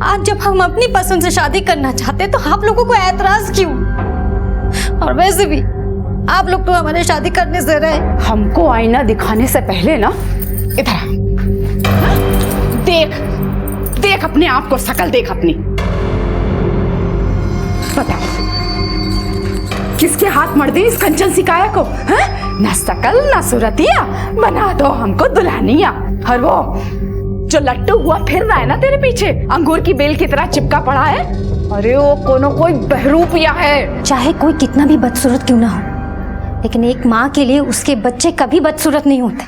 आज जब हम अपनी पसंद से शादी करना चाहते तो आप लोगों को ऐतराज क्यों? और वैसे भी आप लोग तो हमारे शादी करने से रहे। हमको आईना दिखाने से पहले ना इधर आ। देख देख अपने आप को, शकल देख अपनी। बता किसके हाथ मर दी इस कंचन सिकाया को? ना शकल ना सूरतिया, बना दो हमको दुल्हनिया। और वो जो लट्टू हुआ फिर रहा है ना तेरे पीछे, अंगूर की बेल की तरह चिपका पड़ा है, अरे वो कोई बहरूपिया है। चाहे कोई कितना भी बदसूरत क्यों ना हो, लेकिन एक माँ के लिए उसके बच्चे कभी बदसूरत नहीं होते,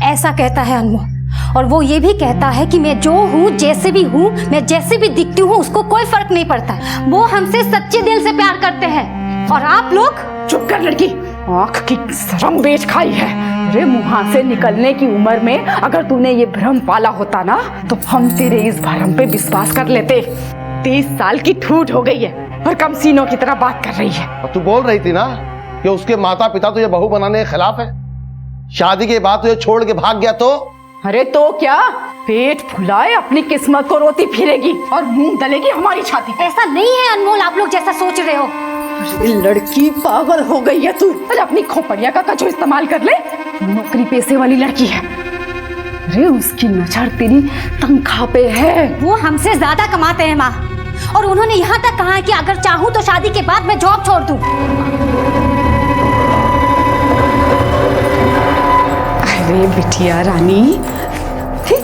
ऐसा कहता है अनमोल। और वो ये भी कहता है कि मैं जो हूँ, जैसे भी हूँ, मैं जैसे भी दिखती हूँ, उसको कोई फर्क नहीं पड़ता। वो हमसे सच्चे दिल से प्यार करते हैं। और आप लोग चुप कर लड़की, आँख की शर्म बेच खाई है। अरे मुँह से निकलने की उम्र में अगर तूने ये भ्रम पाला होता ना, तो हम तेरे इस भ्रम पे विश्वास कर लेते। 30 साल की ठूठ हो गई है और कम सीनों की तरह बात कर रही है। तू बोल रही थी ना कि उसके माता पिता तुझे बहू बनाने के खिलाफ है, शादी के बाद तुझे छोड़ के भाग गया तो? अरे तो क्या, पेट फुलाए अपनी किस्मत को रोती फिरेगी और मुंह दलेगी हमारी छाती पे। ऐसा नहीं है अनमोल, आप लोग जैसा सोच रहे हो। लड़की पागल हो गई है तू। अरे अपनी खोपड़िया का कचो इस्तेमाल कर ले, नौकरी पेशे वाली लड़की है। अरे उसकी नजर तेरी तनख्वाह पे है। वो हमसे ज्यादा कमाते हैं माँ, और उन्होंने यहाँ तक कहा है कि अगर चाहूँ तो शादी के बाद मैं जॉब छोड़ दूँ। अरे बिटिया रानी,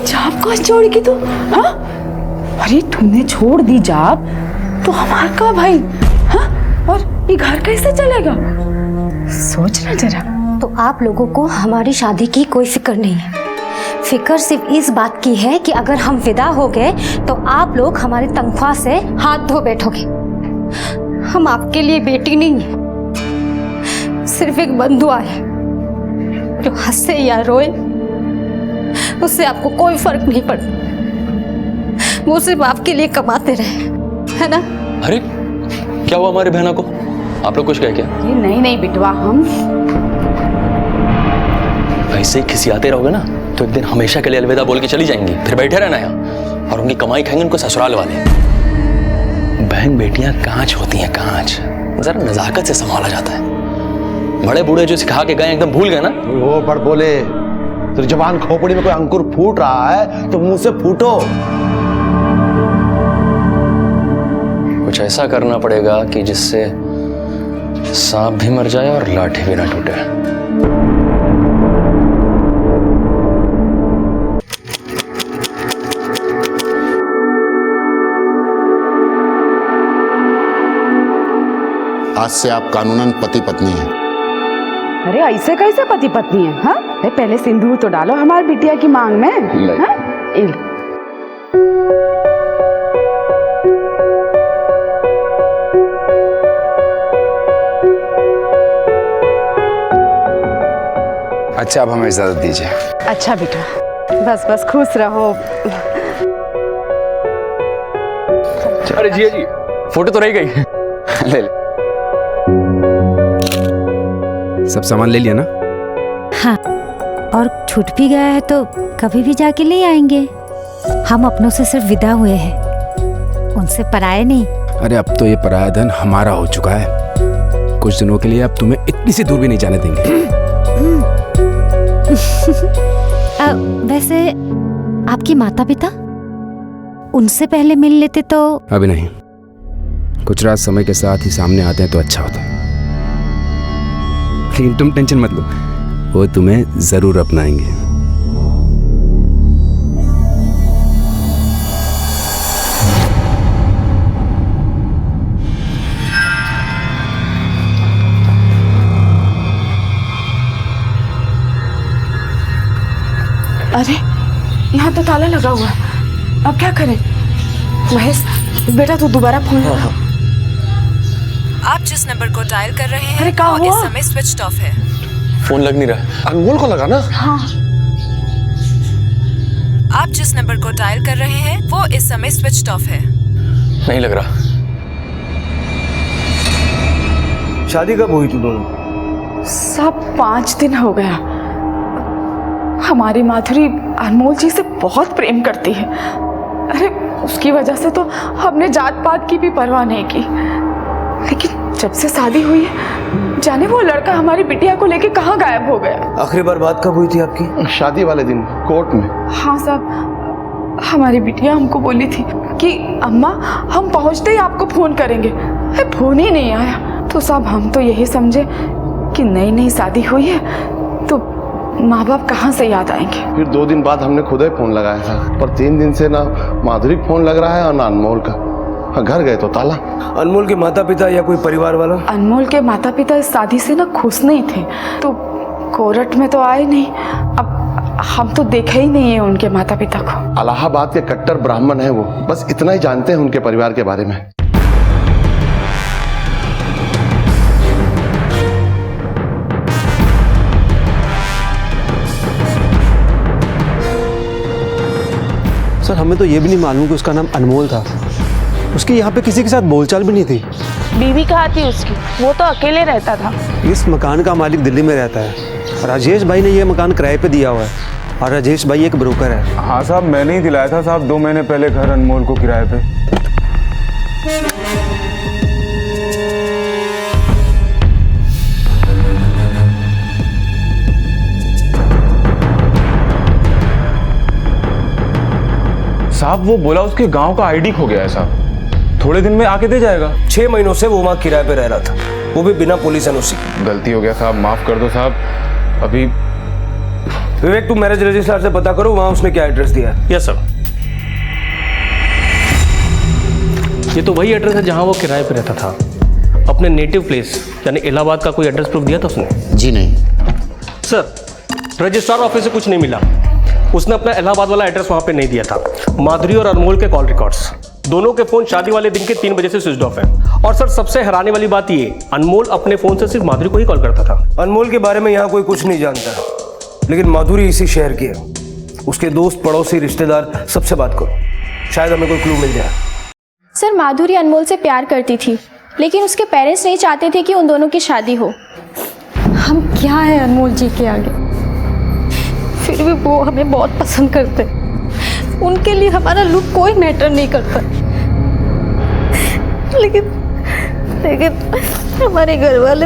जॉब को छोड़ेगी तू? हाँ, अरे तूने छोड़ दी जॉब तो हमारा का भाई? हाँ, और ये घर कैसे चलेगा? सोचना जरा। तो आप लोगों को हमारी शादी की कोई फिक्र नहीं है। फिक्र सिर्फ इस बात की है कि अगर हम विदा हो गए तो आप लोग हमारी तनख्वाह से हाथ धो बैठोगे। हम आपके लिए बेटी नहीं है, सिर्फ एक बंधुआ है। जो हंसे या रोए उससे आपको कोई फर्क नहीं पड़ता। वो सिर्फ आपके लिए कमाते रहे, है ना? अरे क्या हुआ हमारी बहना को? आप लोग कुछ कह क्या? नहीं बिटवा, हम ऐसे ही खिसियाते रहोगे ना तो एक दिन हमेशा के लिए अलविदा बोल के चली जाएंगी, फिर बैठे रहना यहाँ और उनकी कमाई खाएंगे उनको ससुराल वाले। बहन बेटियां कांच होती हैं, कांच, जरा नजाकत से संभाला जाता है। बड़े बूढ़े जो सिखा के गए एकदम भूल गए ना। वो बड़ बोले, तेरी जबान खोपड़ी में कोई अंकुर फूट रहा है तो मुंह से फूटो। कुछ ऐसा करना पड़ेगा कि जिससे सांप भी मर जाए और लाठी भी ना टूटे। आज से आप कानूनन पति पत्नी हैं। अरे ऐसे कैसे पति पत्नी है? हाँ, पहले सिंदूर तो डालो हमारी बिटिया की मांग में। हाँ? अच्छा, अब हमें इजाजत दीजिए। अच्छा बेटा, बस खुश रहो। अरे जिया जी, फोटो तो रह गई। ले ले। सब सामान ले लिया ना? हाँ, और छूट भी गया है तो कभी भी जाके ले आएंगे। हम अपनों से सिर्फ विदा हुए हैं, उनसे पराये नहीं। अरे अब तो ये पराया धन हमारा हो चुका है। कुछ दिनों के लिए अब तुम्हें इतनी सी दूर भी नहीं जाने देंगे। वैसे आपके माता पिता, उनसे पहले मिल लेते तो? अभी नहीं, कुछ रात समय के साथ ही सामने आते हैं तो अच्छा होता है। लेकिन तुम टेंशन मत लो, वो तुम्हें जरूर अपनाएंगे। अरे यहाँ तो ताला लगा हुआ है, अब क्या करें? महेश बेटा तू दोबारा फोन लगा। आप जिस नंबर को डायल कर रहे हैं अरे क्या वो हुआ? इस समय स्विच ऑफ है। फोन लग नहीं रहा। अनमोल को लगा ना? हाँ। आप जिस नंबर को डायल कर रहे हैं वो इस समय स्विच ऑफ है। नहीं लग रहा। शादी कब हुई तू दोनों? सब 5 दिन हो गया। हमारी माधुरी अनमोल जी से बहुत प्रेम करती है। अरे उसकी वजह से तो हमने जात पात की भी परवाह नहीं की, लेकिन जब से शादी हुई है जाने वो लड़का हमारी बिटिया को लेके कहाँ गायब हो गया। आखिरी बार बात कब हुई थी आपकी? शादी वाले दिन कोर्ट में। हाँ साहब, हमारी बिटिया हमको बोली थी कि अम्मा हम पहुंचते ही आपको फोन करेंगे, फोन ही नहीं आया। तो साहब हम तो यही समझे कि नई नई शादी हुई है तो माँ बाप कहाँ से याद आएंगे। फिर 2 दिन बाद हमने खुद ही फोन लगाया था, पर 3 दिन से ना माधुरी फोन लग रहा है और ना अनमोल का। घर गए तो ताला। अनमोल के माता पिता या कोई परिवार वाला? अनमोल के माता पिता इस शादी से ना खुश नहीं थे, तो कोर्ट में तो आए नहीं। अब हम तो देखे ही नहीं है उनके माता पिता को। इलाहाबाद के कट्टर ब्राह्मण है वो, बस इतना ही जानते हैं उनके परिवार के बारे में। सर हमें तो ये भी नहीं मालूम कि उसका नाम अनमोल था। उसकी यहाँ पे किसी के साथ बोलचाल भी नहीं थी। बीवी कहाँ थी उसकी? वो तो अकेले रहता था। इस मकान का मालिक दिल्ली में रहता है। राजेश भाई ने ये मकान किराए पे दिया हुआ है और राजेश भाई एक ब्रोकर है। हाँ साहब, मैंने ही दिलाया था साहब 2 महीने पहले घर अनमोल को किराए पे। साहब वो बोला उसके गांव का आईडी खो गया है साहब, थोड़े दिन में आके दे जाएगा। 6 महीनों से वो वहाँ किराए पे रह रहा था, वो भी बिना पुलिस एनओसी। गलती हो गया साहब, माफ कर दो साहब। अभी विवेक, तुम मैरिज रजिस्ट्रार से पता करो वहाँ उसने क्या एड्रेस दिया है। Yes sir. ये तो वही एड्रेस है जहाँ वो किराए पे रहता था। अपने नेटिव प्लेस यानी इलाहाबाद का कोई एड्रेस प्रूफ दिया था उसने? जी नहीं सर, रजिस्ट्रार ऑफिस से कुछ नहीं मिला। उसने अपना इलाहाबाद वाला एड्रेस वहाँ पे नहीं दिया था। माधुरी और अनमोल के कॉल रिकॉर्ड्स दोनों के फोन शादी वाले दिन के 3 बजे से स्विच ऑफ है। और सर सबसे हैरानी वाली बात ये, अनमोल अपने फोन से सिर्फ माधुरी को ही कॉल करता था। अनमोल के बारे में यहाँ कोई कुछ नहीं जानता, लेकिन माधुरी इसी शहर की है। उसके दोस्त, पड़ोसी, रिश्तेदार सबसे बात करो, शायद हमें कोई क्लू मिल जाए। सर माधुरी अनमोल से प्यार करती थी, लेकिन उसके पेरेंट्स नहीं चाहते थे कि उन दोनों की शादी हो। हम क्या है अनमोल जी के आगे, फिर भी वो हमें बहुत पसंद करते। उनके लिए हमारा लुक कोई मैटर नहीं करता। लेकिन हमारे घर वाले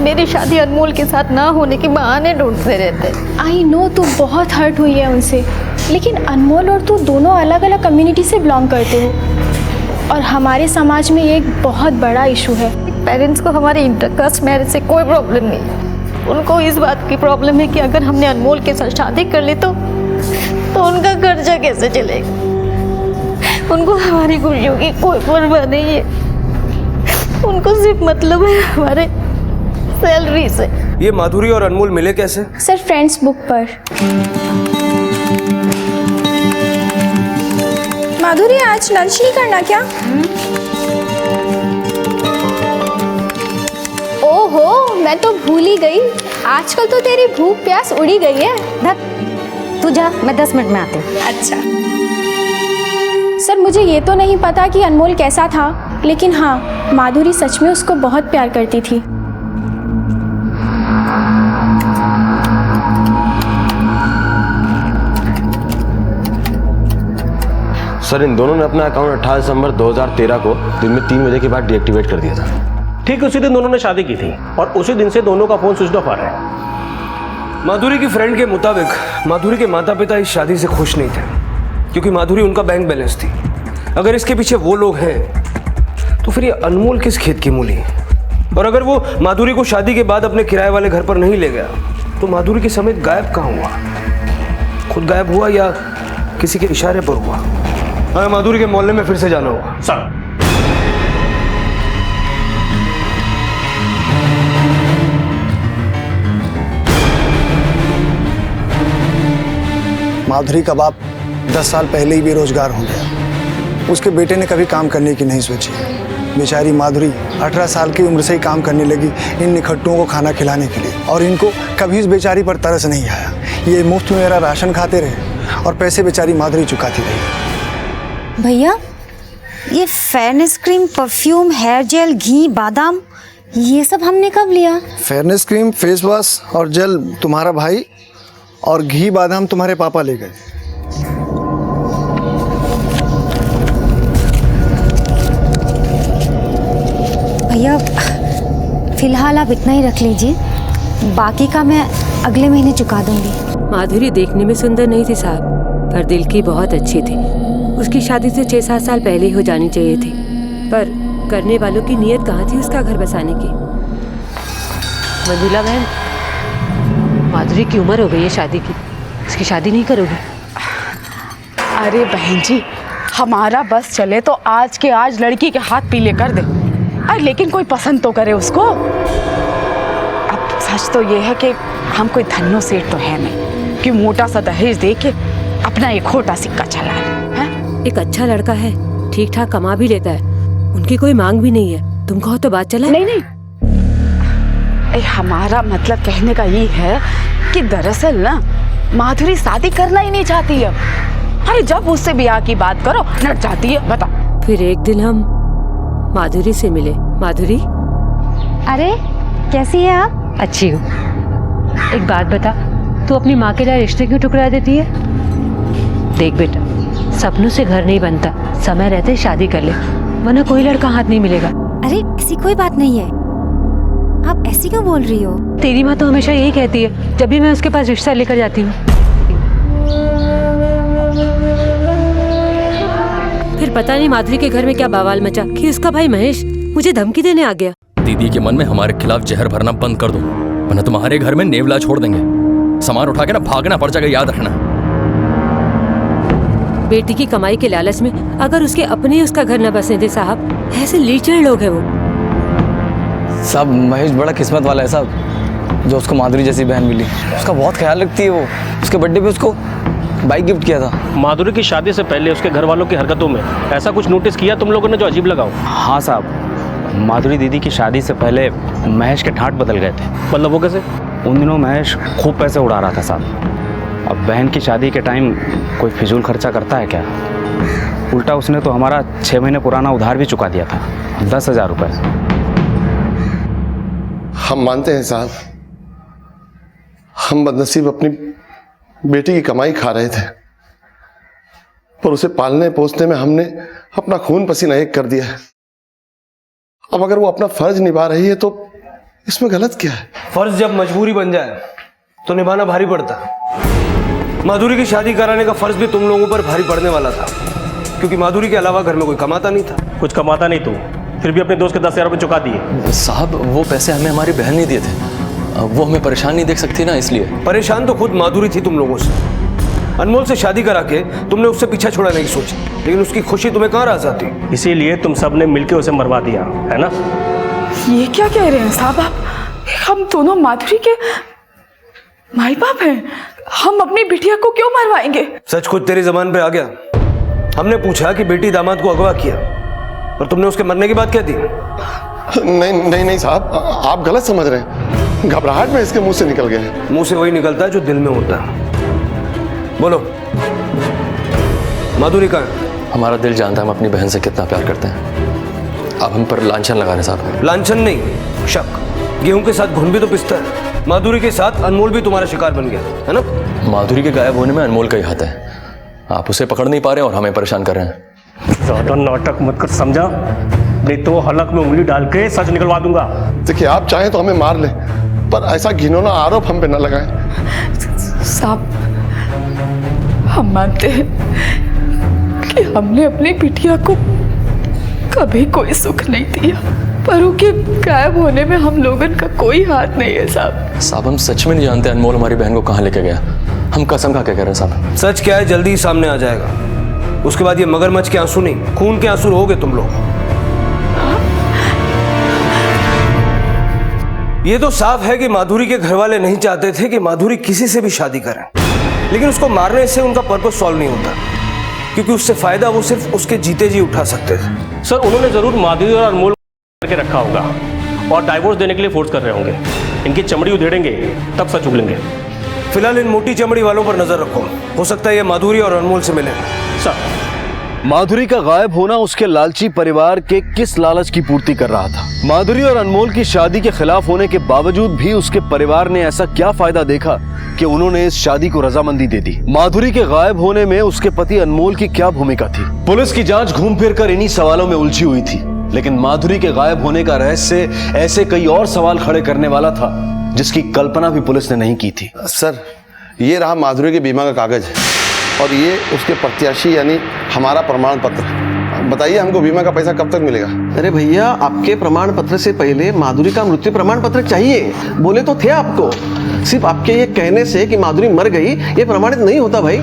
मेरी शादी अनमोल के साथ ना होने के बहाने ढूंढते रहते। आई नो तू बहुत हर्ट हुई है उनसे, लेकिन अनमोल और तू दोनों अलग अलग कम्युनिटी से बिलोंग करते हो और हमारे समाज में ये एक बहुत बड़ा इशू है। पेरेंट्स को हमारे इंटरकास्ट मैरिज से कोई प्रॉब्लम नहीं। उनको इस बात की प्रॉब्लम है कि अगर हमने अनमोल के साथ शादी कर ली तो उनका खर्चा कैसे चलेगा। उनको हमारी खुशियों की कोई परवाह नहीं है। उनको सिर्फ मतलब है हमारे सैलरी से। ये माधुरी और अनमोल मिले कैसे? सर फ्रेंड्स बुक पर। माधुरी आज लंच नहीं करना क्या? ओहो मैं तो भूल ही गई, आजकल तो तेरी भूख प्यास उड़ी गई है। तू जा, मैं 10 मिनट में आती हूँ। अच्छा सर, मुझे ये तो नहीं पता कि अनमोल कैसा था, लेकिन हाँ माधुरी सच में उसको बहुत प्यार करती थी। सर इन दोनों ने अपना अकाउंट 18 दिसंबर 2013 को दिन में 3 बजे के बाद डीएक्टिवेट कर दिया था। ठीक उसी दिन दोनों ने शादी की थी और उसी दिन से दोनों का फोन स्विच ऑफ आ रहा है। माधुरी की फ्रेंड के मुताबिक माधुरी के माता पिता इस शादी से खुश नहीं थे, क्योंकि माधुरी उनका बैंक बैलेंस थी। अगर इसके पीछे वो लोग हैं तो फिर ये अनमोल किस खेत की मूली है? और अगर वो माधुरी को शादी के बाद अपने किराए वाले घर पर नहीं ले गया तो माधुरी के समेत गायब कहाँ हुआ? खुद गायब हुआ या किसी के इशारे पर हुआ? हमें माधुरी के मोहल्ले में फिर से जाना होगा। सर माधुरी का बाप 10 साल पहले ही बेरोजगार हो गया। उसके बेटे ने कभी काम करने की नहीं सोची। बेचारी माधुरी 18 साल की उम्र से ही काम करने लगी इन निखट्टुओं को खाना खिलाने के लिए, और इनको कभी इस बेचारी पर तरस नहीं आया। ये मुफ्त में मेरा राशन खाते रहे और पैसे बेचारी माधुरी चुकाती रही। भैया ये fairness cream, perfume, hair gel, घी, बादाम, ये सब हमने कब लिया? फेयरनेस क्रीम, फेस वॉश और जेल तुम्हारा भाई, और घी बादाम तुम्हारे पापा ले गए। भैया फिलहाल आप इतना ही रख लीजिए, बाकी का मैं अगले महीने चुका दूंगी। माधुरी देखने में सुंदर नहीं थी साहब, पर दिल की बहुत अच्छी थी। उसकी शादी से 6-7 साल पहले ही हो जानी चाहिए थी, पर करने वालों की नीयत कहाँ थी उसका घर बसाने की। मंजुला बहन, माधुरी की उम्र हो गई है शादी की, उसकी शादी नहीं करोगी? अरे बहन जी, हमारा बस चले तो आज के आज लड़की के हाथ पीले कर दे, अरे लेकिन कोई पसंद तो करे उसको। अब सच तो ये है कि हम कोई धन्नो सेठ तो है नहीं कि मोटा सा दहेज दे के अपना एक खोटा सिक्का चला है। एक अच्छा लड़का है, ठीक ठाक कमा भी लेता है, उनकी कोई मांग भी नहीं है, तुम कहो तो बात चला। नहीं नहीं, हमारा मतलब कहने का ये है कि दरअसल ना माधुरी शादी करना ही नहीं चाहती है। अरे जब उससे ब्याह की बात करो नट जाती है। बता। फिर एक दिन हम माधुरी से मिले। माधुरी, अरे कैसी है आप? अच्छी हूँ। एक बात बता, तू अपनी माँ के लिए रिश्ते क्यों ठुकरा देती है? देख बेटा, सपनों से घर नहीं बनता, समय रहते शादी कर ले, वरना कोई लड़का हाथ नहीं मिलेगा। अरे ऐसी कोई बात नहीं है, आप ऐसी क्यों बोल रही हो? तेरी माँ तो हमेशा यही कहती है जब भी मैं उसके पास रिश्ता लेकर जाती हूँ। फिर पता नहीं माधुरी के घर में क्या बवाल मचा कि उसका भाई महेश मुझे धमकी देने आ गया। दीदी के मन में हमारे खिलाफ जहर भरना बंद कर दो, वरना तुम्हारे घर में नेवला छोड़ देंगे। सामान उठा के ना भागना पड़ जाएगा, याद रखना। बेटी की कमाई के लालच में अगर उसके अपने ही उसका घर न बसने दे साहब, ऐसे लीचड़ लोग हैं वो। साहब महेश बड़ा किस्मत वाला है साहब, जो उसको माधुरी जैसी बहन मिली। उसका बहुत ख्याल रखती है वो। उसके बर्थडे पे उसको बाइक गिफ्ट किया था। माधुरी की शादी से पहले उसके घर वालों की हरकतों में ऐसा कुछ नोटिस किया तुम लोगों ने जो अजीब लगा हो? हाँ साहब, माधुरी दीदी की शादी से पहले महेश के ठाट बदल गए थे। मतलब वो कैसे? उन दिनों महेश खूब पैसे उड़ा रहा था साहब। अब बहन की शादी के टाइम कोई फिजूल खर्चा करता है क्या? उल्टा उसने तो हमारा 6 महीने पुराना उधार भी चुका दिया था, 10,000 रुपये। हम मानते हैं साहब, हम बदनसीब अपनी बेटी की कमाई खा रहे थे, पर उसे पालने पोसने में हमने अपना खून पसीना एक कर दिया है। अब अगर वो अपना फर्ज निभा रही है तो इसमें गलत क्या है? फर्ज जब मजबूरी बन जाए तो निभाना भारी पड़ता है। माधुरी की शादी कराने का फर्ज भी तुम लोगों पर भारी पड़ने वाला था, क्योंकि माधुरी के अलावा घर में कोई कमाता नहीं था। कुछ कमाता नहीं, तू फिर भी अपने दोस्त के 10,000 रुपये चुका दिए। साहब वो पैसे हमें हमारी बहन ने दिए थे, वो हमें परेशान नहीं देख सकती ना, इसलिए। परेशान तो खुद माधुरी थी तुम लोगों से। अनमोल से शादी करा के तुमने उससे पीछा छोड़ाने की सोची, लेकिन उसकी खुशी तुम्हें कहाँ रास आती? इसीलिए तुम सब ने मिलकर उसे मरवा दिया है ना? ये क्या कह रहे हैं साहब आप? हम दोनों माधुरी के माई बाप हैं, हम अपनी बिटिया को क्यों मरवाएंगे? सच खुद तेरी जबान पे आ गया। हमने पूछा कि बेटी दामाद को अगवा किया और तुमने उसके मरने की बात कह दी। नहीं नहीं नहीं साहब, आप गलत समझ रहे हैं। घबराहट में इसके मुंह से निकल गया है। मुंह से वही निकलता है जो दिल में होता है। बोलो, माधुरी कहाँ है? हमारा दिल जानता है हम अपनी बहन से कितना प्यार करते हैं। अब हम पर लांछन लगा रहे साहब। लांछन नहीं, शक। गेहूं के साथ घुन भी तो पिसता है। माधुरी के साथ अनमोल भी तुम्हारा शिकार बन गया है ना? माधुरी के गायब होने में अनमोल का ही हाथ है। आप उसे पकड़ नहीं पा रहे और हमें परेशान कर रहे हैं। ज्यादा नाटक मत कर, समझा? नहीं तो हलक में उंगली डाल के सच निकलवा दूंगा। देखिए, आप चाहें तो हमें मार ले, पर ऐसा घिनौना आरोप हम पे न लगाएं। साहब, हम मानते हैं कि हमने अपनी बिटिया को कभी कोई सुख नहीं दिया, पर उनके गायब होने में हम लोगों का कोई हाथ नहीं है साहब। साहब हम सच में नहीं जानते अनमोल हमारी बहन को कहाँ लेके गया। हम कसम खा के कह रहे हैं साहब। सच क्या है जल्दी ही सामने आ जाएगा। उसके बाद ये मगरमच्छ के आंसू नहीं, खून के आंसू रहोगे तुम लोग। ये तो साफ है कि माधुरी के घर वाले नहीं चाहते थे कि माधुरी किसी से भी शादी करे, लेकिन उसको मारने से उनका पर्पस सॉल्व नहीं होता, क्योंकि उससे फायदा वो सिर्फ उसके जीते जी उठा सकते थे। सर, उन्होंने जरूर माधुरी और अनमोल करके रखा होगा और डाइवोर्स देने के लिए फोर्स कर रहे होंगे। इनकी चमड़ी उधेड़ेंगे तब सच उगलेंगे। फिलहाल इन मोटी चमड़ी वालों पर नजर रखो, हो सकता है ये माधुरी और अनमोल से मिले। सर, माधुरी का गायब होना उसके लालची परिवार के किस लालच की पूर्ति कर रहा था? माधुरी और अनमोल की शादी के खिलाफ होने के बावजूद भी उसके परिवार ने ऐसा क्या फायदा देखा कि उन्होंने इस शादी को रजामंदी दे दी? माधुरी के गायब होने में उसके पति अनमोल की क्या भूमिका थी? पुलिस की जांच घूम फिर कर इन्हीं सवालों में उलझी हुई थी, लेकिन माधुरी के गायब होने का रहस्य ऐसे कई और सवाल खड़े करने वाला था जिसकी कल्पना भी पुलिस ने नहीं की थी। सर, ये रहा माधुरी के बीमा का कागज और ये उसके प्रत्याशी यानी हमारा प्रमाण पत्र। बताइए हमको बीमा का पैसा कब तक मिलेगा? अरे भैया, आपके प्रमाण पत्र से पहले माधुरी का मृत्यु प्रमाण पत्र चाहिए। बोले तो थे आपको। सिर्फ आपके ये कहने से कि माधुरी मर गई ये प्रमाणित नहीं होता भाई।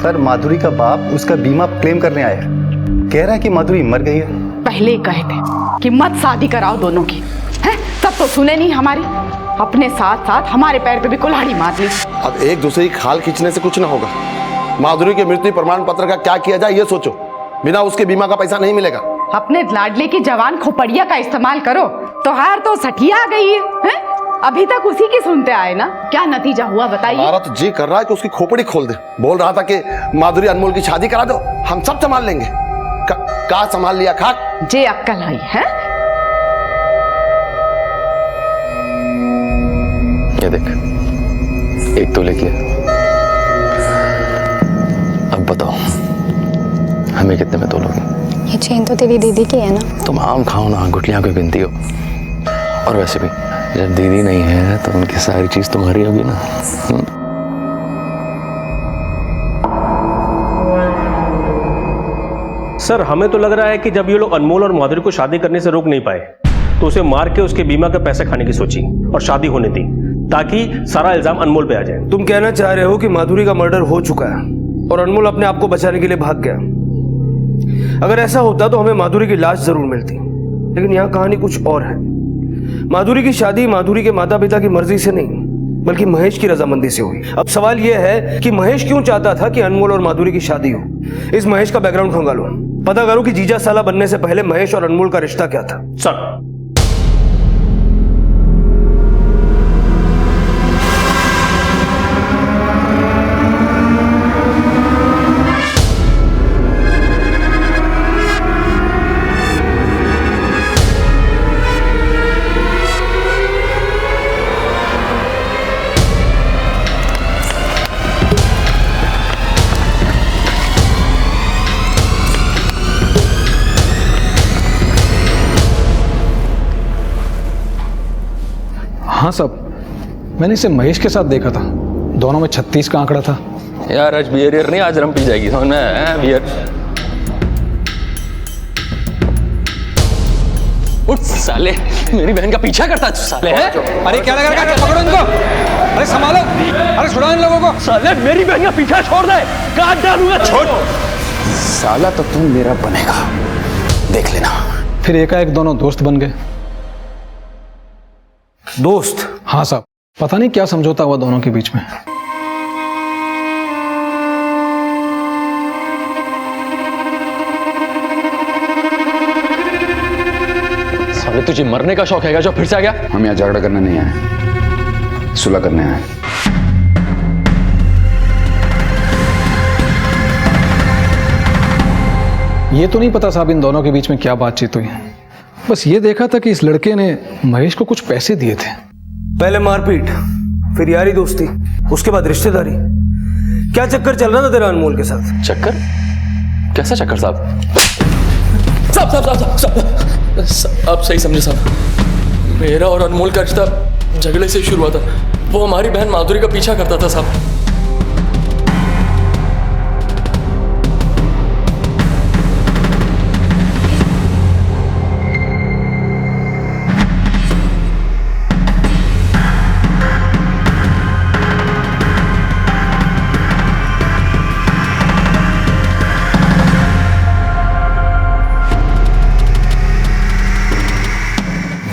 सर, माधुरी का बाप उसका बीमा क्लेम करने आया है। कह रहा है कि माधुरी मर गई है। पहले ही कहे थे कि मत शादी कराओ दोनों की, हैं? तब तो सुने नहीं हमारी, अपने साथ साथ हमारे पैर पे भी कुल्हाड़ी मार ली। अब एक दूसरे की खाल खींचने से कुछ ना होगा। माधुरी के मृत्यु प्रमाण पत्र का क्या किया जाए ये सोचो। बिना उसके बीमा का पैसा नहीं मिलेगा। अपने लाडले की जवान खोपड़िया का इस्तेमाल करो। तोहार तो सठिया आ गई है? अभी तक उसी की सुनते आए ना, क्या नतीजा हुआ बताइए? हमारा तो जी कर रहा है कि उसकी खोपड़ी खोल दे। बोल रहा था कि माधुरी अनमोल की शादी करा दो, हम सब संभाल लेंगे। का संभाल लिया खाक? जे अक्कल आई है। ये देख, एक तो लेके अब बताओ हमें कितने में तोलोगे? ये चेन तो तेरी दीदी की है ना। तुम आम खाओ ना, गुठलियां क्यों गिनती हो? और वैसे भी जब दीदी नहीं है तो उनकी सारी चीज तुम्हारी होगी ना। सर, हमें तो लग रहा है कि जब ये लोग अनमोल और माधुरी को शादी करने से रोक नहीं पाए तो उसे मार के उसके बीमा का पैसा खाने की सोची और शादी होने दी ताकि सारा इल्जाम अनमोल पे आ जाए। तुम कहना चाह रहे हो कि माधुरी का मर्डर हो चुका है और अनमोल अपने आप को बचाने के लिए भाग गया। अगर ऐसा होता तो हमें माधुरी की लाश जरूर मिलती, लेकिन यहाँ कहानी कुछ और है। माधुरी की शादी माधुरी के माता पिता की मर्जी से नहीं बल्कि महेश की रजामंदी से हुई। अब सवाल यह है कि महेश क्यों चाहता था कि अनमोल और माधुरी की शादी हो। इस महेश का बैकग्राउंड खंगालो, पता करो कि जीजा साला बनने से पहले महेश और अनमोल का रिश्ता क्या था। सर, हाँ साहब, मैंने इसे महेश के साथ देखा था। दोनों में 36 का आंकड़ा था। यार आज बियर नहीं, आज रम पी जाएगी। समझ में आया? बियर। उठ साले, मेरी बहन का पीछा करता है साले। अरे क्या लगा रखा है? पकड़ो इनको। अरे संभालो, अरे छुड़ाओ इन लोगों को। साले मेरी बहन का पीछा छोड़ दे, काट डालूंगा। छोड़ साला, तो तू मेरा बनेगा, देख लेना। फिर एकाएक दोनों दोस्त बन गए। दोस्त? हाँ साहब, पता नहीं क्या समझौता हुआ दोनों के बीच में। साले तुझे मरने का शौक है क्या जो फिर से आ गया? हम यहाँ झगड़ा करने नहीं आए, सुलह करने आए। ये तो नहीं पता साहब इन दोनों के बीच में क्या बातचीत हुई। बस ये देखा था कि इस लड़के ने महेश को कुछ पैसे दिए थे। पहले मारपीट, फिर यारी दोस्ती, उसके बाद रिश्तेदारी। क्या चक्कर चल रहा था तेरा अनमोल के साथ? चक्कर? कैसा चक्कर साहब? साहब आप सही समझे साहब। मेरा और अनमोल का रिश्ता झगड़े से शुरू हुआ था। वो हमारी बहन माधुरी का पीछा करता था साहब।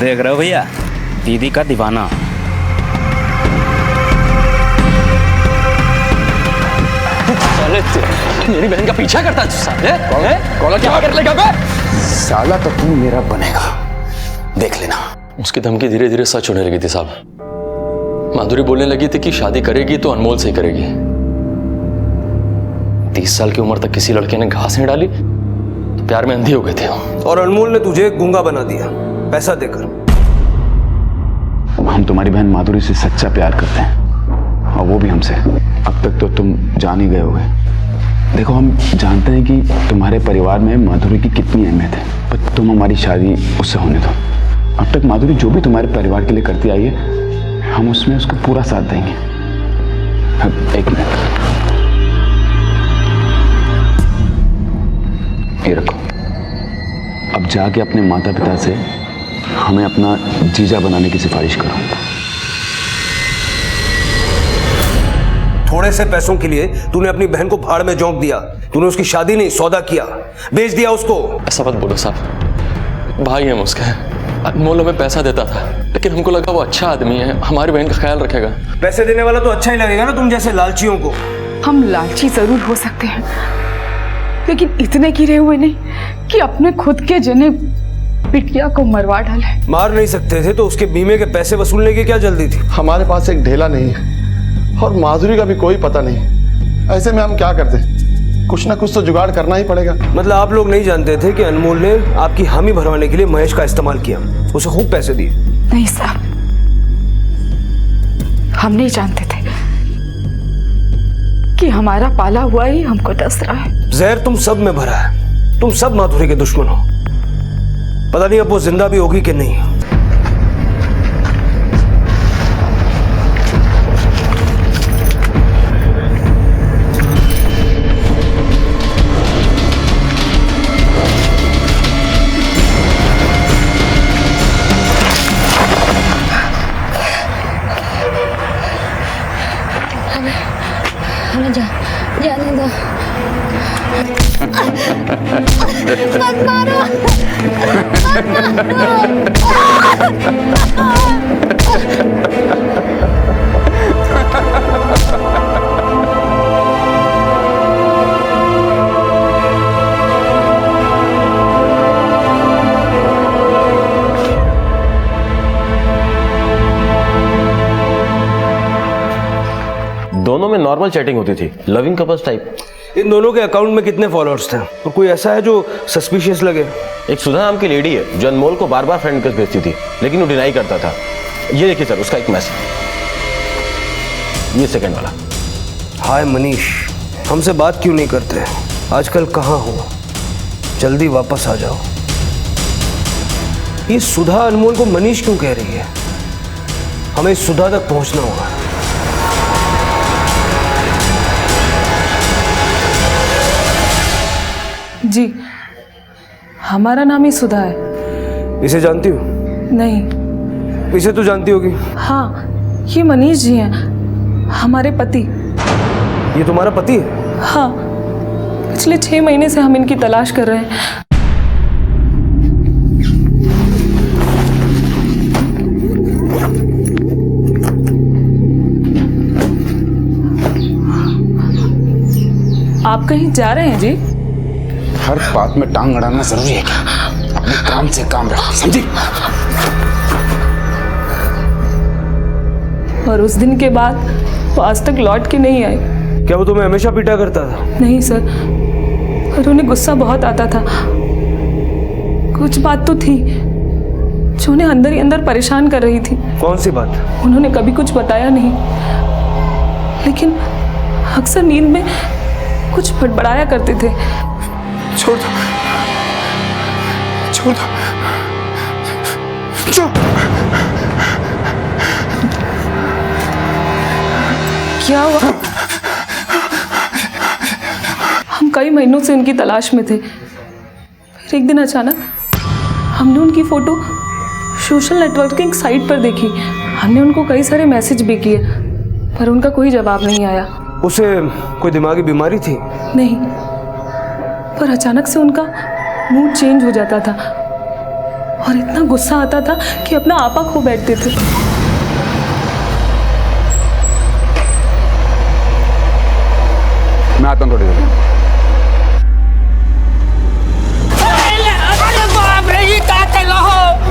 देख रहे हो भैया, दीदी का दीवाना। साले मेरी बहन का पीछा करता है साले। कॉलर क्या कर लेगा बे? साला तो तू मेरा बनेगा, देख लेना। उसकी धमकी धीरे धीरे सच होने लगी थी साहब। माधुरी बोलने लगी थी कि शादी करेगी तो अनमोल से ही करेगी। 30 साल की उम्र तक किसी लड़के ने घास नहीं डाली तो प्यार में अंधी हो गए थे। और अनमोल ने तुझे गूंगा बना दिया पैसा देकर। हम तुम्हारी बहन माधुरी से सच्चा प्यार करते हैं और वो भी हमसे। अब तक तो तुम जान ही गए होगे। देखो, हम जानते हैं कि तुम्हारे परिवार में माधुरी की कितनी अहमियत है, पर तुम हमारी शादी उससे होने दो। अब तक माधुरी जो भी तुम्हारे परिवार के लिए करती आई है, हम उसमें उसका पूरा साथ देंगे। अब एक मिनट, ये रखो। अब जाके अपने माता पिता से हमें अपना जीजा बनाने की सिफारिश करो। थोड़े से पैसों के लिए तूने अपनी बहन को भाड़ में झोंक दिया। तूने उसकी शादी नहीं, सौदा किया, बेच दिया उसको। ऐसा मत बोलो साहब, भाई है उसका। अनमोल हमें पैसा देता था, लेकिन हमको लगा वो अच्छा आदमी है, हमारी बहन का ख्याल रखेगा। पैसे देने वाला तो अच्छा ही लगेगा ना तुम जैसे लालचियों को। हम लालची जरूर हो सकते हैं, लेकिन इतने गिरे हुए नहीं कि अपने खुद के जने बिटिया को मरवा डाले। मार नहीं सकते थे तो उसके बीमे के पैसे वसूलने की क्या जल्दी थी? हमारे पास एक ढेला नहीं है और माधुरी का भी कोई पता नहीं। ऐसे में हम क्या करते? कुछ ना कुछ तो जुगाड़ करना ही पड़ेगा। मतलब आप लोग नहीं जानते थे कि अनमोल ने आपकी हामी भरवाने के लिए महेश का इस्तेमाल किया, उसे खूब पैसे दिए? नहीं साहब, हम नहीं जानते थे कि हमारा पाला हुआ ही हमको डस रहा है। जहर तुम सब में भरा है, तुम सब माधुरी के दुश्मन हो। पता नहीं अब वो जिंदा भी होगी कि नहीं। जाने दो। मत मारो। दोनों में नॉर्मल चैटिंग होती थी, लविंग कपल्स टाइप। इन दोनों के अकाउंट में कितने फॉलोअर्स थे और कोई ऐसा है जो सस्पिशियस लगे? एक सुधा नाम की लेडी है जो अनमोल को बार बार फ्रेंड रिक्वेस्ट भेजती थी, लेकिन वो डिनाई करता था। ये देखिए सर, उसका एक मैसेज, ये सेकंड वाला। हाय मनीष, हमसे बात क्यों नहीं करते? आजकल कहाँ हो? जल्दी वापस आ जाओ। ये सुधा अनमोल को मनीष क्यों कह रही है? हमें सुधा तक पहुंचना होगा। जी, हमारा नाम ही सुधा है। इसे जानती हो? नहीं। इसे तो जानती होगी। हाँ, ये मनीष जी हैं, हमारे पति। ये तुम्हारा पति है? हाँ, पिछले 6 महीने से हम इनकी तलाश कर रहे हैं। आप कहीं जा रहे हैं जी? हर बात में टांग अड़ाना जरूरी है क्या? अपने काम से काम रखो, समझी? और उस दिन के बाद वो आज तक लौट के नहीं आए। क्या वो तुम्हें हमेशा पीटा करता था? नहीं सर, पर उन्हें गुस्सा बहुत आता था। कुछ बात तो थी जो उन्हें अंदर ही अंदर परेशान कर रही थी। कौन सी बात? उन्होंने कभी कुछ बताया नहीं, लेकिन अक्सर नींद में कुछ बड़बड़ाया करते थे। छोड़ दो, छोड़ दो, छोड़। क्या हुआ? हम कई महीनों से उनकी तलाश में थे। फिर एक दिन अचानक हमने उनकी फोटो सोशल नेटवर्किंग साइट पर देखी। हमने उनको कई सारे मैसेज भी किए, पर उनका कोई जवाब नहीं आया। उसे कोई दिमागी बीमारी थी? नहीं, पर अचानक से उनका मूड चेंज हो जाता था और इतना गुस्सा आता था कि अपना आपा खो बैठते थे। मैं आता हूँ थोड़ी देर।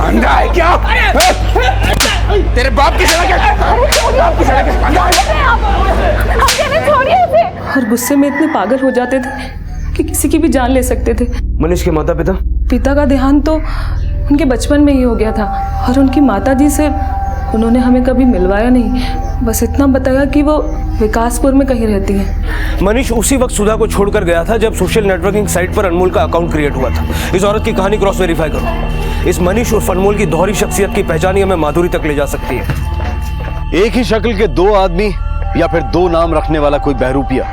अंधा है क्या? तेरे बाप की सलाह और गुस्से में इतने पागल हो जाते थे कि किसी की भी जान ले सकते थे। मनीष के माता पिता? पिता का देहांत तो उनके बचपन में ही हो गया था और उनकी माता जी से उन्होंने हमें कभी मिलवाया नहीं, बस इतना बताया कि वो विकासपुर में कहीं रहती हैं। मनीष उसी वक्त सुधा को छोड़कर गया था जब सोशल नेटवर्किंग साइट पर अनमोल का अकाउंट क्रिएट हुआ था। इस औरत की कहानी क्रॉस वेरीफाई करो। इस मनीष और अनमोल की दोहरी शख्सियत की पहचान ही हमें माधुरी तक ले जा सकती है। एक ही शक्ल के दो आदमी या फिर दो नाम रखने वाला कोई बहरूपिया।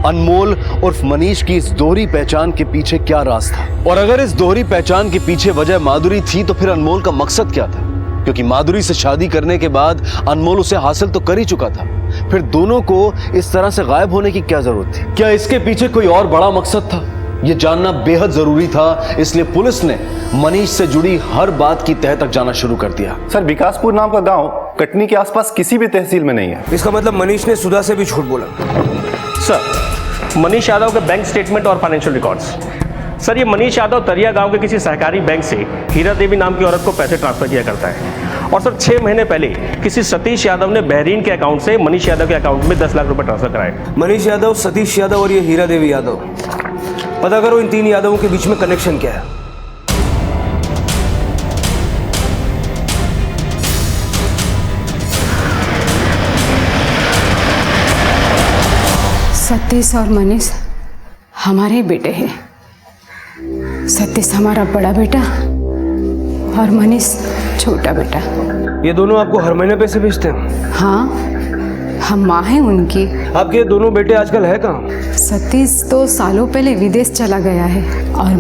अनमोल उर्फ मनीष की इस दोहरी पहचान के पीछे क्या राज था? और अगर इस दोहरी पहचान के पीछे वजह माधुरी थी तो फिर अनमोल का मकसद क्या था? क्योंकि माधुरी से शादी करने के बाद अनमोल उसे हासिल तो कर ही चुका था, फिर दोनों को इस तरह से गायब होने की क्या जरूरत थी? क्या इसके पीछे कोई और बड़ा मकसद था? यह जानना बेहद जरूरी था, इसलिए पुलिस ने मनीष से जुड़ी हर बात की तह तक जाना शुरू कर दिया। सर, विकासपुर नाम का गांव कटनी के आसपास किसी भी तहसील में नहीं है। इसका मतलब मनीष ने सुधा से भी झूठ बोला। सर, मनीष यादव के बैंक स्टेटमेंट और फाइनेंशियल रिकॉर्ड्स। सर, ये मनीष यादव तरिया गांव के किसी सहकारी बैंक से हीरा देवी नाम की औरत को पैसे ट्रांसफर किया करता है। और सर 6 महीने पहले किसी सतीश यादव ने बहरीन के अकाउंट से मनीष यादव के अकाउंट में 10 लाख रुपए ट्रांसफर कराए। मनीष यादव, सतीश यादव और ये हीरा देवी यादव, पता करो इन 3 यादवों के बीच में कनेक्शन क्या है। सतीश और मनीष हमारे बेटे हैं। सतीश हमारा बड़ा बेटा और मनीष छोटा बेटा। ये दोनों आपको हर महीने पैसे भेजते हैं? हाँ, हम माँ हैं उनकी। आपके दोनों बेटे आजकल है कहाँ? सतीश तो सालों पहले विदेश चला गया है और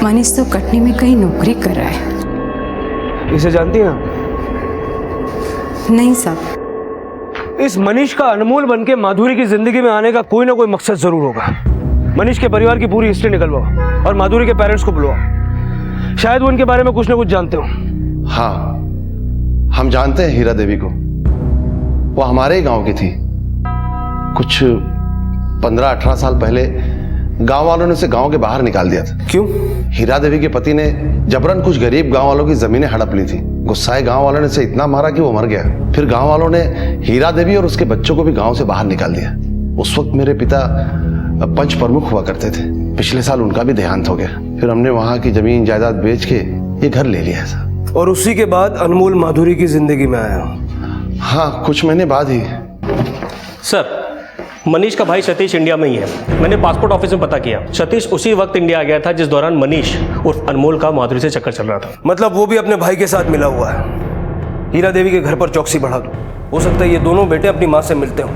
मनीष तो कटनी में कहीं नौकरी कर रहा है। इसे जानती हैं आप? नहीं साहब। इस मनीष का अनमोल बनके माधुरी की जिंदगी में आने का कोई ना कोई मकसद जरूर होगा। मनीष के परिवार की पूरी हिस्ट्री निकलवाओ और माधुरी के पेरेंट्स को बुलवाओ, शायद वो उनके बारे में कुछ ना कुछ जानते हो। हाँ, हम जानते हैं हीरा देवी को। वो हमारे ही गांव की थी। कुछ 15-18 साल पहले गांव वालों ने उसे गांव के बाहर निकाल दिया था। क्यों? हीरा देवी के पति ने जबरन कुछ गरीब गांव वालों की जमीनें हड़प ली थी। गुस्साए गांव वालों ने उसे इतना मारा कि वो मर गया। फिर गांव वालों ने हीरा देवी और उसके बच्चों को भी गांव से बाहर निकाल दिया। उस वक्त मेरे पिता पंच प्रमुख हुआ करते थे। पिछले साल उनका भी देहांत हो गया। फिर हमने वहां की जमीन जायदाद बेच के ये घर ले लिया है। और उसी के बाद अनमोल माधुरी की जिंदगी में आया? हाँ, कुछ महीने बाद ही। सर, मनीष का भाई सतीश इंडिया में ही है। मैंने पासपोर्ट ऑफिस में पता किया। सतीश उसी वक्त इंडिया आ गया था जिस दौरान मनीष उर्फ अनमोल का माधुरी से चक्कर चल रहा था। मतलब वो भी अपने भाई के साथ मिला हुआ है। हीरा देवी के घर पर चौकसी बढ़ा दो, हो सकता है ये दोनों बेटे अपनी माँ से मिलते हों।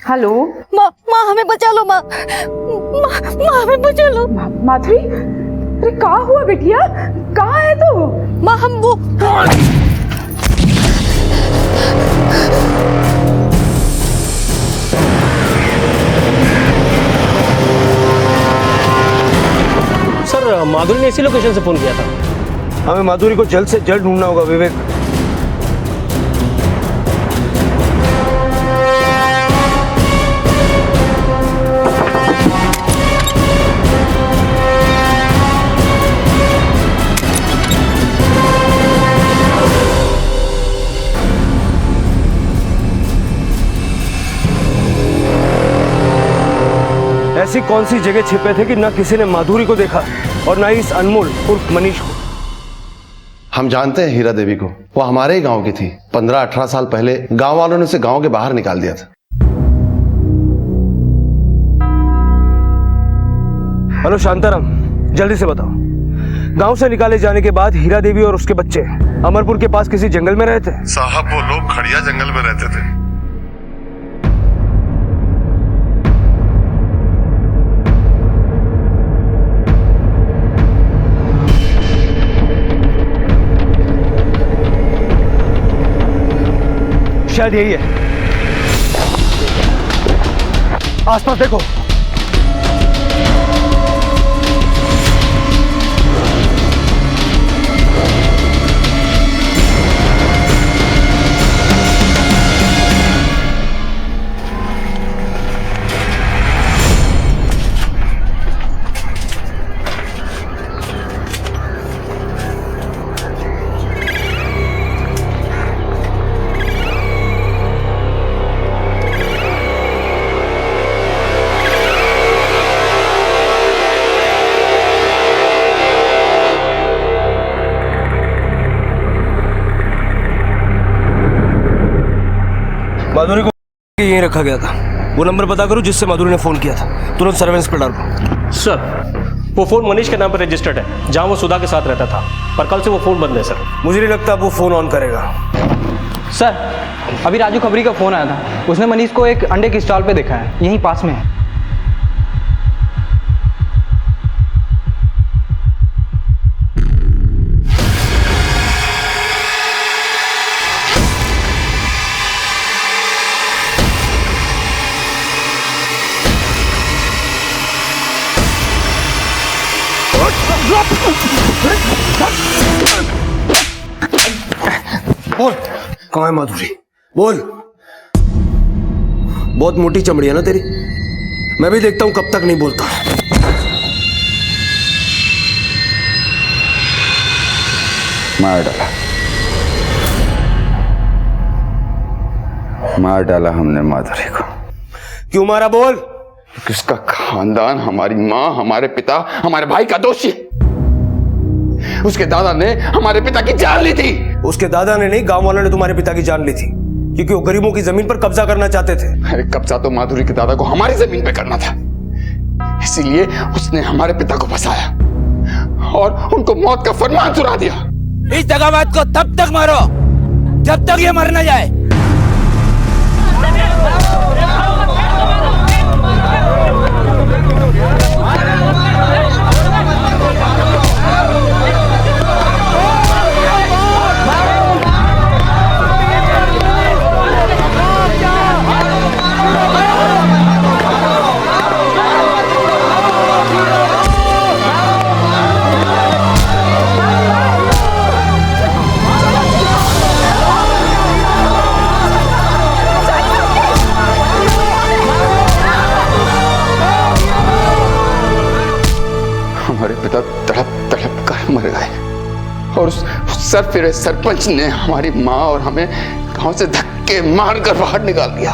हेलो माँ, हमें बचा लो। माँ, हमें बचा लो। माधुरी, अरे कहाँ हुआ बिटिया? कहाँ है तू? माँ, हम वो सर, माधुरी ने इसी लोकेशन से फोन किया था। हमें माधुरी को जल्द से जल्द ढूंढना होगा विवेक। ऐसी कौन सी जगह छिपे थे कि ना किसी ने माधुरी को देखा और ना ही इस अनमोल उर्फ मनीष को? हम जानते हैं हीरा देवी को। वो हमारे ही गांव की थी। 15-18 साल पहले गांव वालों ने उसे गांव के बाहर निकाल दिया था। हेलो शांताराम, जल्दी से बताओ, गांव से निकाले जाने के बाद हीरा देवी और उसके बच्चे अमरपुर के पास किसी जंगल में रहते? साहब, वो लोग खड़िया जंगल में रहते थे। शायद यही है। आसपास देखो। माधुरी को यहीं रखा गया था। वो नंबर पता करो जिससे माधुरी ने फोन किया था। तुरंत सर्वेलेंस पे डालो। सर वो फोन मनीष के नाम पर रजिस्टर्ड है, जहां वो सुधा के साथ रहता था, पर कल से वो फोन बंद है सर। मुझे नहीं लगता वो फोन ऑन करेगा। सर अभी राजू खबरी का फोन आया था, उसने मनीष को एक अंडे की स्टॉल पे देखा है, यहीं पास में है। बोल कहाँ है माधुरी? बोल। बहुत मोटी चमड़ी है ना तेरी। मैं भी देखता हूं कब तक नहीं बोलता। मार डाला हमने माधुरी को। क्यों मारा? बोल। क्योंकि उसका खानदान, हमारी माँ, हमारे पिता, हमारे भाई का दोषी है। उसके दादा ने हमारे पिता की जान ली थी। उसके दादा ने नहीं, गांव वालों ने तुम्हारे पिता की जान ली थी, क्योंकि वो गरीबों की जमीन पर कब्जा करना चाहते थे। अरे कब्जा तो माधुरी के दादा को हमारी जमीन पे करना था, इसीलिए उसने हमारे पिता को फंसाया और उनको मौत का फरमान सुना दिया। इस दगाबाज को तब तक मारो जब तक ये मर न जाए। हमारे पिता तड़प तड़प कर मर गए और उस सरफिरे सरपंच ने हमारी माँ और हमें गांव से धक्के मारकर बाहर निकाल दिया।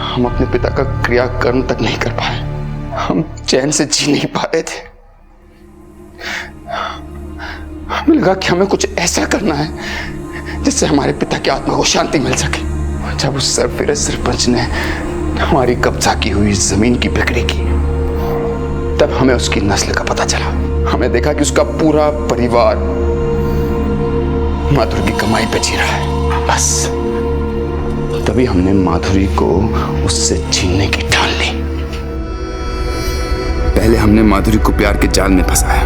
हम अपने पिता का क्रियाकर्म तक नहीं कर पाए, हम चैन से जी नहीं पा रहे थे। हमें लगा कि हमें कुछ ऐसा करना है जिससे हमारे पिता की आत्मा को शांति मिल सके। जब उस सरफिरे सरपंच ने हमारी कब्जा की हुई जमीन की बिक्री की, तब हमें उसकी नस्ल का पता चला। हमें देखा कि उसका पूरा परिवार माधुरी की कमाई पे जी रहा है। बस तभी हमने माधुरी को उससे छीनने की ठान ली। पहले हमने माधुरी को प्यार के जाल में फंसाया,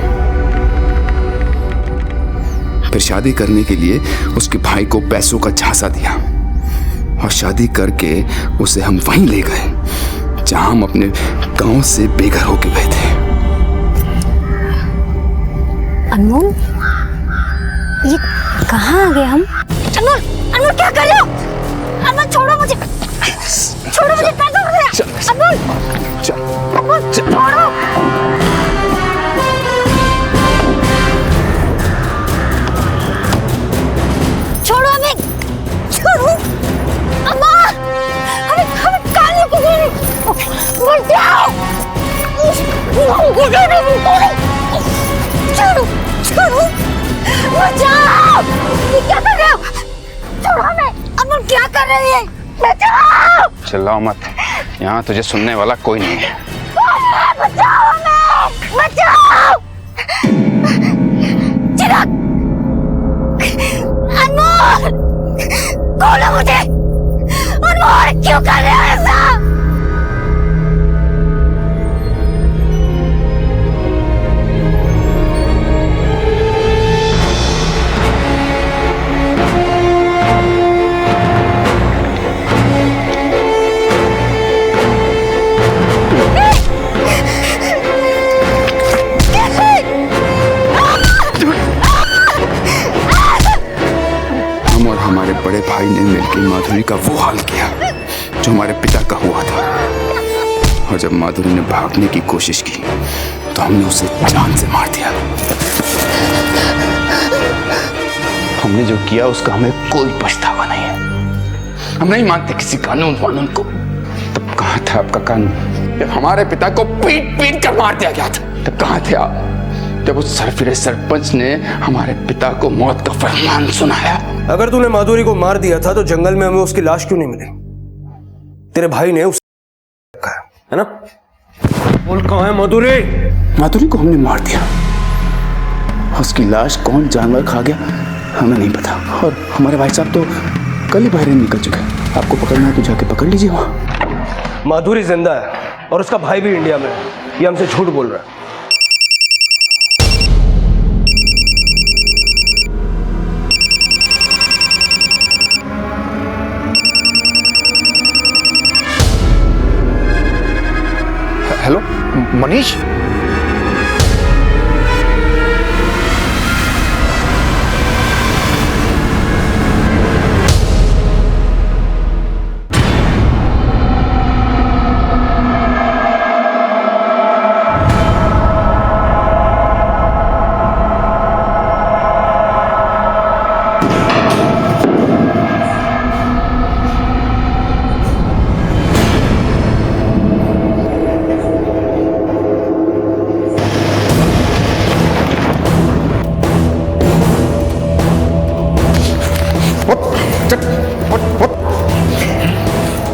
फिर शादी करने के लिए उसके भाई को पैसों का झांसा दिया और शादी करके उसे हम वहीं ले गए जहां हम अपने गांव से बेघर होके गए थे। अनमोल, ये कहाँ आ गए हम? अनमोल, अनमोल क्या कर रहे हो? अनमोल छोड़ो मुझे, छोड़ो मुझे, पैसा हो गया। अनमोल, अनमोल छोड़ो। छोड़ो हमें, छोड़ो। अम्मा, हमें कान को मर जाओ। छोड़ो, छोड़ो, बचाओ। ये क्या कर रहे हो? छोड़ो हमें। अमन क्या कर रही है? बचाओ। चिल्लाओ मत, यहाँ तुझे सुनने वाला कोई नहीं है। बचाओ हमें, बचाओ। चिराग, अनमोल, खोलो मुझे। अनमोल क्यों कर रहे हो ऐसा? माधुरी का वो हाल किया जो हमारे पिता का हुआ था। और जब माधुरी ने भागने की कोशिश की तो हमने उसे जान से मार दिया। हमने जो किया उसका हमें कोई पछतावा नहीं है। हम नहीं मानते किसी कानून वानून को। तब कहाँ था आपका कानून जब हमारे पिता को पीट पीट कर मार दिया गया था? तब कहाँ थे आप जब उस सरफिरे सरपंच ने हमारे पिता को मौत का फरमान सुनाया? अगर तूने माधुरी को मार दिया था तो जंगल में हमें उसकी लाश क्यों नहीं मिली? तेरे भाई ने उस रखा है ना? बोल कहाँ है माधुरी? माधुरी को हमने मार दिया। उसकी लाश कौन जानवर खा गया हमें नहीं पता। और हमारे भाई साहब तो कल ही बाहर निकल चुके हैं। आपको पकड़ना है तो जाके पकड़ लीजिए वहां। माधुरी जिंदा है और उसका भाई भी इंडिया में है। ये हमसे झूठ बोल रहा है। हेलो मनीष,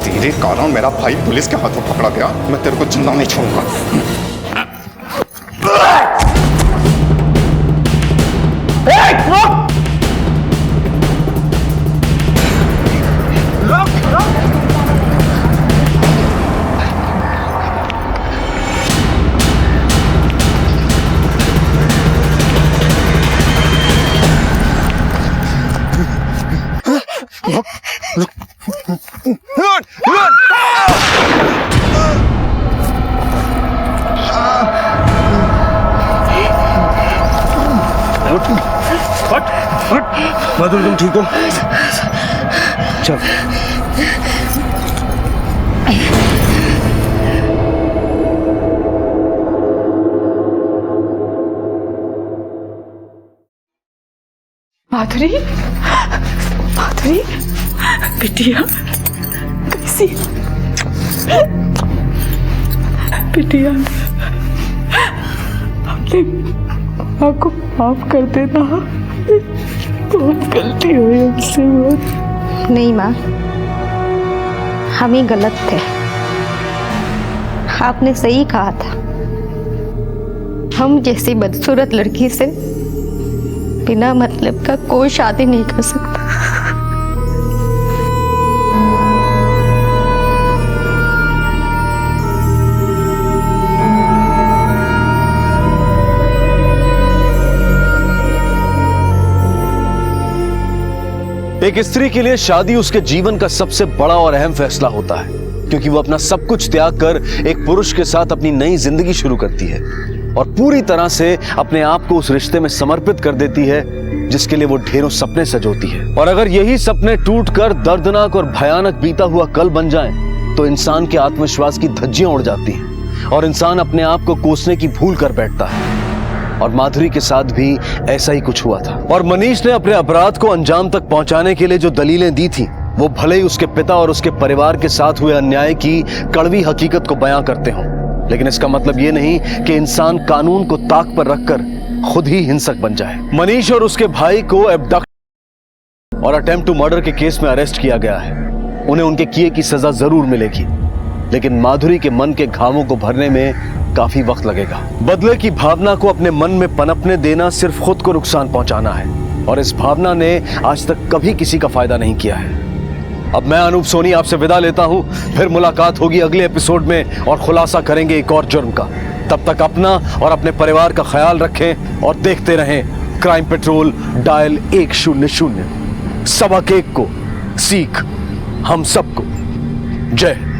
तेरे कारण मेरा भाई पुलिस के हाथों पकड़ा गया। मैं तेरे को जिंदा नहीं छोड़ूंगा। माधुरी तुम ठीक हो? चल माधुरी, माधुरी बिटिया कैसी? बिटिया अपने माँ को माफ कर देना। बहुत गलती हुई हमसे। नहीं माँ, हम ही गलत थे। आपने सही कहा था। हम जैसी बदसूरत लड़की से बिना मतलब का कोई शादी नहीं कर सकता। एक स्त्री के लिए शादी उसके जीवन का सबसे बड़ा और अहम फैसला होता है, क्योंकि वो अपना सब कुछ त्याग कर एक पुरुष के साथ अपनी नई जिंदगी शुरू करती है और पूरी तरह से अपने आप को उस रिश्ते में समर्पित कर देती है जिसके लिए वो ढेरों सपने सजोती है। और अगर यही सपने टूटकर दर्दनाक और भयानक बीता हुआ कल बन जाएं, तो इंसान के आत्मविश्वास की धज्जियां उड़ जाती हैं और इंसान अपने आप को कोसने की भूल कर बैठता है। और माधुरी के साथ भी ऐसा ही कुछ हुआ था। और मनीष ने अपने अपराध को अंजाम तक पहुंचाने के लिए जो दलीलें दी थी, वो भले ही उसके पिता और उसके परिवार के साथ हुए अन्याय की कड़वी हकीकत को बयां करते हों, लेकिन इसका मतलब ये नहीं कि इंसान कानून को ताक पर रखकर खुद ही हिंसक बन जाए। मनीष और उसके भाई को एब्डक्ट और अटेम्प्ट टू मर्डर के केस में अरेस्ट किया गया है। उन्हें उनके किए की सजा जरूर मिलेगी, लेकिन माधुरी के मन के घावों को भरने में काफी वक्त लगेगा। बदले की भावना को अपने मन में पनपने देना सिर्फ खुद को नुकसान पहुंचाना है, और इस भावना ने आज तक कभी किसी का फायदा नहीं किया है। अब मैं अनूप सोनी आपसे विदा लेता हूं। फिर मुलाकात होगी अगले एपिसोड में और खुलासा करेंगे एक और जुर्म का। तब तक अपना और अपने परिवार का ख्याल रखें और देखते रहें क्राइम पेट्रोल डायल 100। सबक एक को सीख हम सबको। जय।